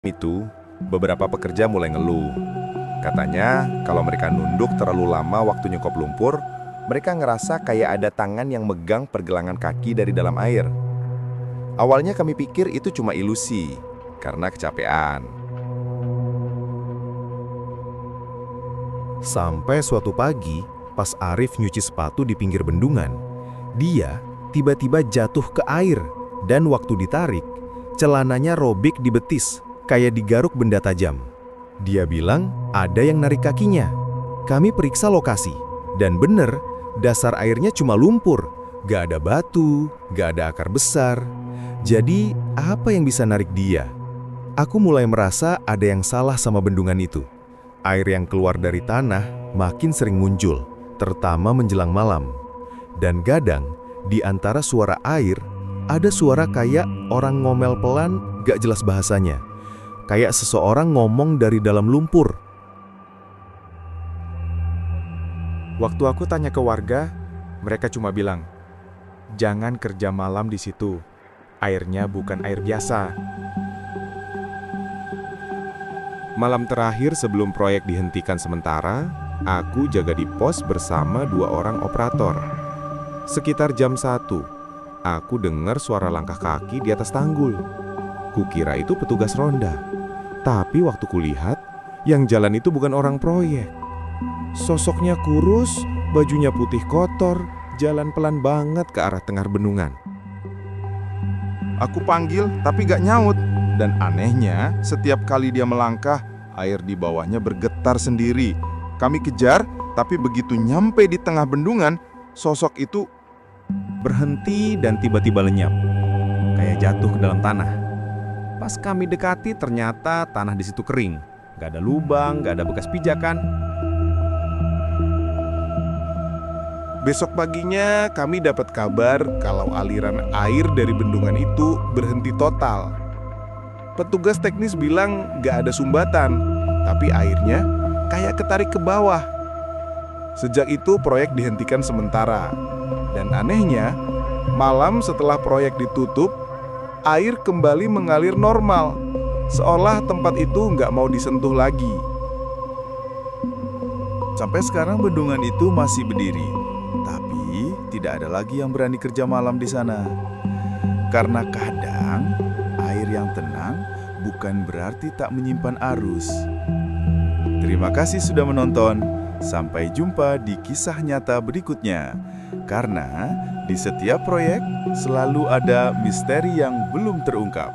Itu, beberapa pekerja mulai ngeluh. Katanya, kalau mereka nunduk terlalu lama waktu nyekop lumpur, mereka ngerasa kayak ada tangan yang megang pergelangan kaki dari dalam air. Awalnya kami pikir itu cuma ilusi, karena kecapean. Sampai suatu pagi, pas Arif nyuci sepatu di pinggir bendungan, dia tiba-tiba jatuh ke air dan waktu ditarik, celananya robek di betis, kayak digaruk benda tajam. Dia bilang ada yang narik kakinya. Kami periksa lokasi, dan bener, dasar airnya cuma lumpur. Gak ada batu, gak ada akar besar. Jadi, apa yang bisa narik dia? Aku mulai merasa ada yang salah sama bendungan itu. Air yang keluar dari tanah makin sering muncul, terutama menjelang malam. Dan kadang, di antara suara air, ada suara kayak orang ngomel pelan gak jelas bahasanya. Kayak seseorang ngomong dari dalam lumpur. Waktu aku tanya ke warga, mereka cuma bilang, "Jangan kerja malam di situ. Airnya bukan air biasa." Malam terakhir sebelum proyek dihentikan sementara, aku jaga di pos bersama 2 orang operator. Sekitar jam 1, aku dengar suara langkah kaki di atas tanggul. Kukira itu petugas ronda. Tapi waktu kulihat, yang jalan itu bukan orang proyek. Sosoknya kurus, bajunya putih kotor, jalan pelan banget ke arah tengah bendungan. Aku panggil tapi gak nyaut. Dan anehnya, setiap kali dia melangkah, air di bawahnya bergetar sendiri. Kami kejar, tapi begitu nyampe di tengah bendungan, sosok itu Berhenti dan tiba-tiba lenyap, kayak jatuh ke dalam tanah. Pas kami dekati, ternyata tanah di situ kering. Gak ada lubang, gak ada bekas pijakan. Besok paginya kami dapat kabar kalau aliran air dari bendungan itu berhenti total. Petugas teknis bilang gak ada sumbatan, tapi airnya kayak ketarik ke bawah. Sejak itu proyek dihentikan sementara. Dan anehnya, malam setelah proyek ditutup, air kembali mengalir normal, seolah tempat itu nggak mau disentuh lagi. Sampai sekarang bendungan itu masih berdiri, tapi tidak ada lagi yang berani kerja malam di sana. Karena kadang air yang tenang bukan berarti tak menyimpan arus. Terima kasih sudah menonton. Sampai jumpa di kisah nyata berikutnya. Karena di setiap proyek selalu ada misteri yang belum terungkap.